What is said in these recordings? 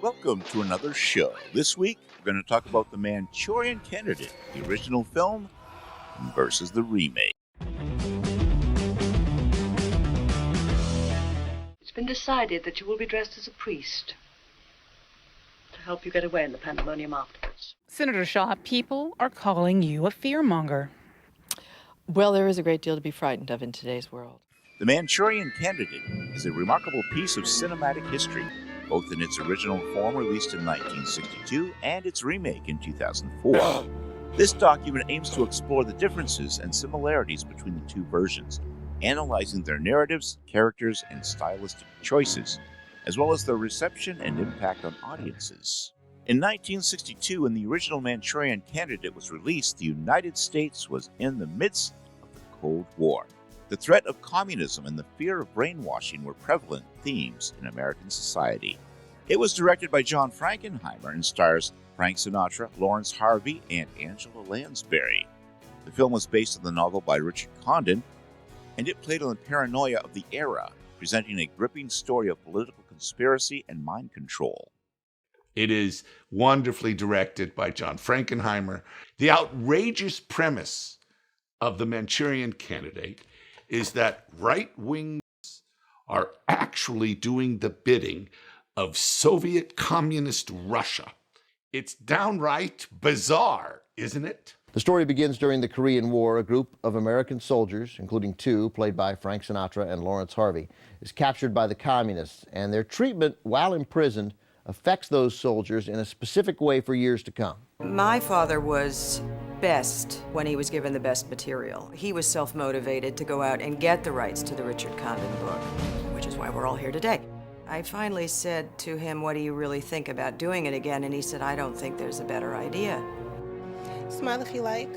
Welcome to another show. This week, we're going to talk about The Manchurian Candidate, the original film versus the remake. It's been decided that you will be dressed as a priest to help you get away in the pandemonium afterwards. Senator Shaw, people are calling you a fearmonger. Well, there is a great deal to be frightened of in today's world. The Manchurian Candidate is a remarkable piece of cinematic history, both in its original form released in 1962 and its remake in 2004. This document aims to explore the differences and similarities between the two versions, analyzing their narratives, characters, and stylistic choices, as well as their reception and impact on audiences. In 1962, when the original Manchurian Candidate was released, the United States was in the midst of the Cold War. The threat of communism and the fear of brainwashing were prevalent themes in American society. It was directed by John Frankenheimer and stars Frank Sinatra, Lawrence Harvey, and Angela Lansbury. The film was based on the novel by Richard Condon, and it played on the paranoia of the era, presenting a gripping story of political conspiracy and mind control. It is wonderfully directed by John Frankenheimer. The outrageous premise of The Manchurian Candidate is that right wings are actually doing the bidding of Soviet communist Russia. It's downright bizarre, isn't it? The story begins during the Korean War. A group of American soldiers, including two played by Frank Sinatra and Lawrence Harvey, is captured by the communists, and their treatment while imprisoned affects those soldiers in a specific way for years to come. My father was best when he was given the best material. He was self-motivated to go out and get the rights to the Richard Condon book, which is why we're all here today. I finally said to him, "What do you really think about doing it again?" And he said, "I don't think there's a better idea." Smile if you like.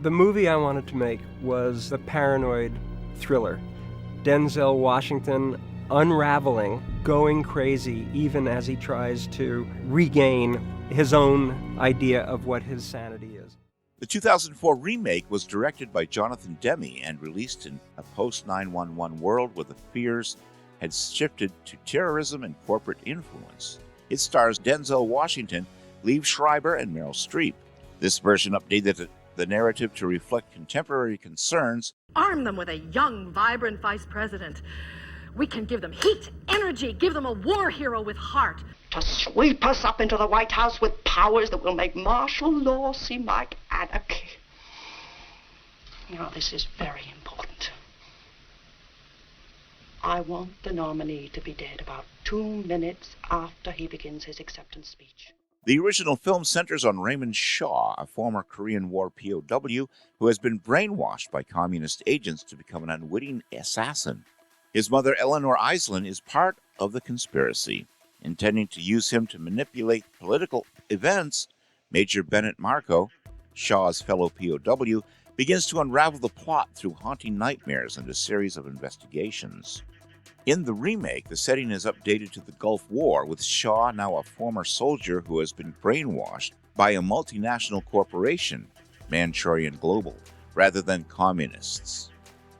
The movie I wanted to make was a paranoid thriller. Denzel Washington unraveling, going crazy, even as he tries to regain his own idea of what his sanity is. The 2004 remake was directed by Jonathan Demme and released in a post-9/11 world where the fears had shifted to terrorism and corporate influence. It stars Denzel Washington, Liev Schreiber, and Meryl Streep. This version updated the narrative to reflect contemporary concerns. Arm them with a young, vibrant vice president. We can give them heat, energy, give them a war hero with heart. To sweep us up into the White House with powers that will make martial law seem like anarchy. You know, this is very important. I want the nominee to be dead about 2 minutes after he begins his acceptance speech. The original film centers on Raymond Shaw, a former Korean War POW who has been brainwashed by communist agents to become an unwitting assassin. His mother, Eleanor Iselin, is part of the conspiracy. Intending to use him to manipulate political events, Major Bennett Marco, Shaw's fellow POW, begins to unravel the plot through haunting nightmares and a series of investigations. In the remake, the setting is updated to the Gulf War, with Shaw now a former soldier who has been brainwashed by a multinational corporation, Manchurian Global, rather than communists.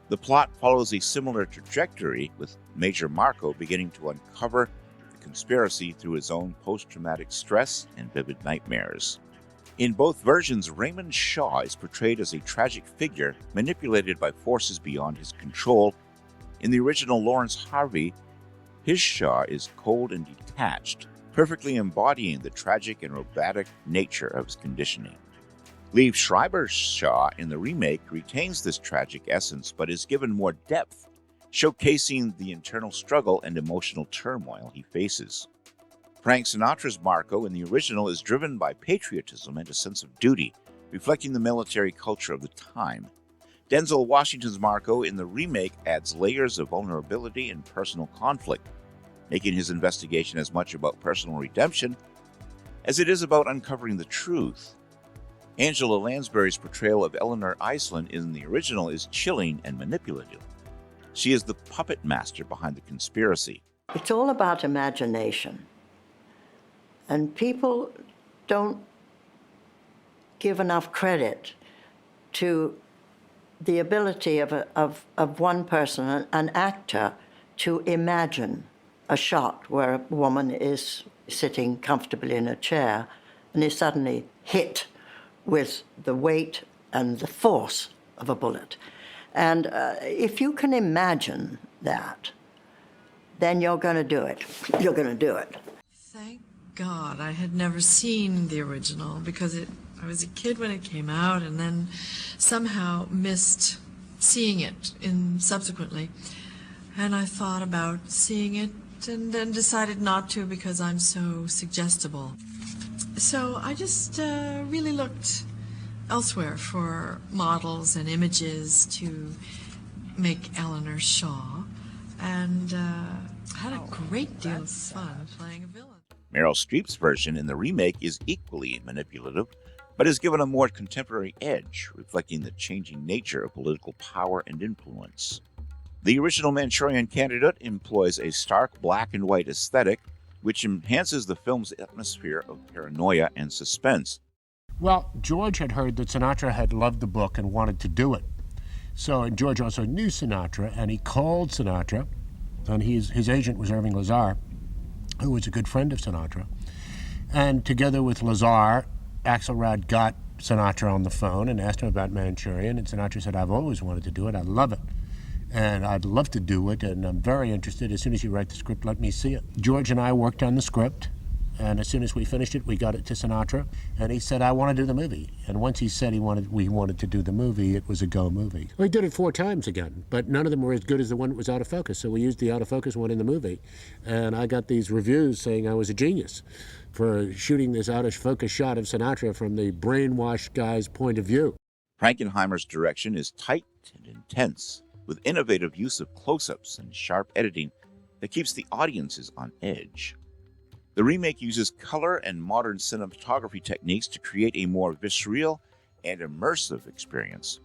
The plot follows a similar trajectory, with Major Marco beginning to uncover the conspiracy through his own post-traumatic stress and vivid nightmares. In both versions, Raymond Shaw is portrayed as a tragic figure manipulated by forces beyond his control. In the original Lawrence Harvey, his Shaw is cold and detached, perfectly embodying the tragic and robotic nature of his conditioning. Liev Schreiber's Shaw in the remake retains this tragic essence, but is given more depth, showcasing the internal struggle and emotional turmoil he faces. Frank Sinatra's Marco in the original is driven by patriotism and a sense of duty, reflecting the military culture of the time. Denzel Washington's Marco in the remake adds layers of vulnerability and personal conflict, making his investigation as much about personal redemption as it is about uncovering the truth. Angela Lansbury's portrayal of Eleanor Iselin in the original is chilling and manipulative. She is the puppet master behind the conspiracy. It's all about imagination. And people don't give enough credit to the ability of one person, an actor, to imagine a shot where a woman is sitting comfortably in a chair and is suddenly hit with the weight and the force of a bullet. And if you can imagine that, then you're going to do it. You're going to do it. Thank God I had never seen the original because I was a kid when it came out and then somehow missed seeing it subsequently. And I thought about seeing it and then decided not to because I'm so suggestible. So I just really looked elsewhere for models and images to make Eleanor Shaw, and had a great deal of fun playing a villain. Meryl Streep's version in the remake is equally manipulative, but is given a more contemporary edge, reflecting the changing nature of political power and influence. The original Manchurian Candidate employs a stark black and white aesthetic, which enhances the film's atmosphere of paranoia and suspense. Well, George had heard that Sinatra had loved the book and wanted to do it. So, and George also knew Sinatra, and he called Sinatra, and his agent was Irving Lazar, who was a good friend of Sinatra. And together with Lazar, Axelrod got Sinatra on the phone and asked him about Manchurian, and Sinatra said, "I've always wanted to do it, I love it. And I'd love to do it, and I'm very interested. As soon as you write the script, let me see it." George and I worked on the script, and as soon as we finished it, we got it to Sinatra, and he said, "I want to do the movie." And once he said we wanted to do the movie, it was a go movie. We did it 4 times again, but none of them were as good as the one that was out of focus, so we used the out of focus one in the movie. And I got these reviews saying I was a genius for shooting this out of focus shot of Sinatra from the brainwashed guy's point of view. Frankenheimer's direction is tight and intense, with innovative use of close-ups and sharp editing that keeps the audiences on edge. The remake uses color and modern cinematography techniques to create a more visceral and immersive experience.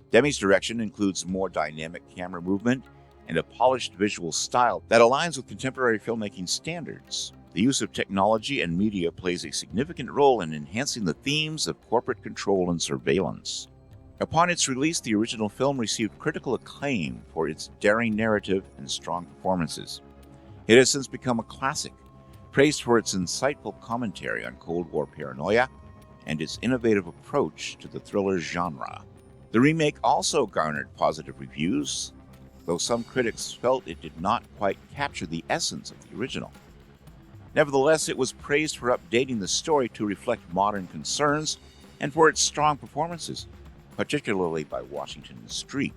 Demi's direction includes more dynamic camera movement and a polished visual style that aligns with contemporary filmmaking standards. The use of technology and media plays a significant role in enhancing the themes of corporate control and surveillance. Upon its release, the original film received critical acclaim for its daring narrative and strong performances. It has since become a classic, praised for its insightful commentary on Cold War paranoia and its innovative approach to the thriller genre. The remake also garnered positive reviews, though some critics felt it did not quite capture the essence of the original. Nevertheless, it was praised for updating the story to reflect modern concerns and for its strong performances, particularly by Washington and Streep.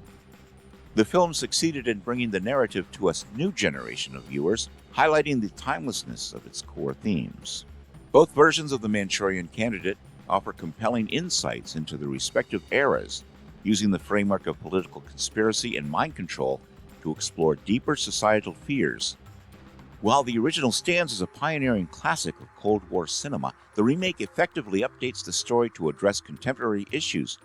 The film succeeded in bringing the narrative to a new generation of viewers, highlighting the timelessness of its core themes. Both versions of the Manchurian Candidate offer compelling insights into the respective eras, using the framework of political conspiracy and mind control to explore deeper societal fears. While the original stands as a pioneering classic of Cold War cinema, the remake effectively updates the story to address contemporary issues,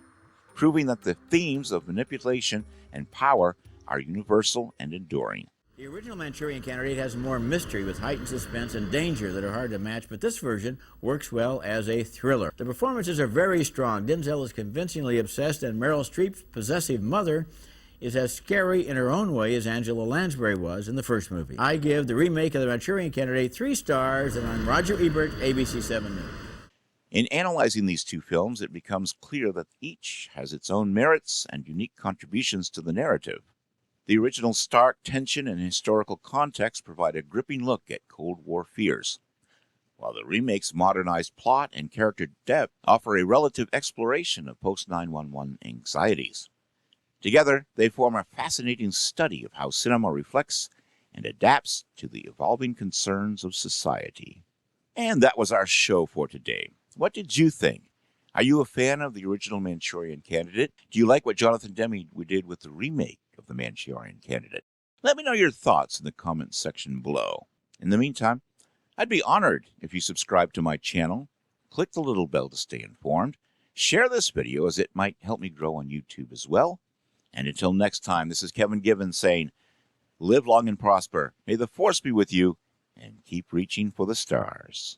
proving that the themes of manipulation and power are universal and enduring. The original Manchurian Candidate has more mystery with heightened suspense and danger that are hard to match, but this version works well as a thriller. The performances are very strong. Denzel is convincingly obsessed, and Meryl Streep's possessive mother is as scary in her own way as Angela Lansbury was in the first movie. I give the remake of the Manchurian Candidate 3 stars, and I'm Roger Ebert, ABC 7 News. In analyzing these two films, it becomes clear that each has its own merits and unique contributions to the narrative. The original's stark tension and historical context provide a gripping look at Cold War fears, while the remake's modernized plot and character depth offer a relative exploration of post-9/11 anxieties. Together, they form a fascinating study of how cinema reflects and adapts to the evolving concerns of society. And that was our show for today. What did you think? Are you a fan of the original Manchurian Candidate? Do you like what Jonathan Demme did with the remake of the Manchurian Candidate? Let me know your thoughts in the comments section below. In the meantime, I'd be honored if you subscribe to my channel, click the little bell to stay informed, share this video as it might help me grow on YouTube as well. And until next time, this is Kevin Givens saying, live long and prosper. May the force be with you, and keep reaching for the stars.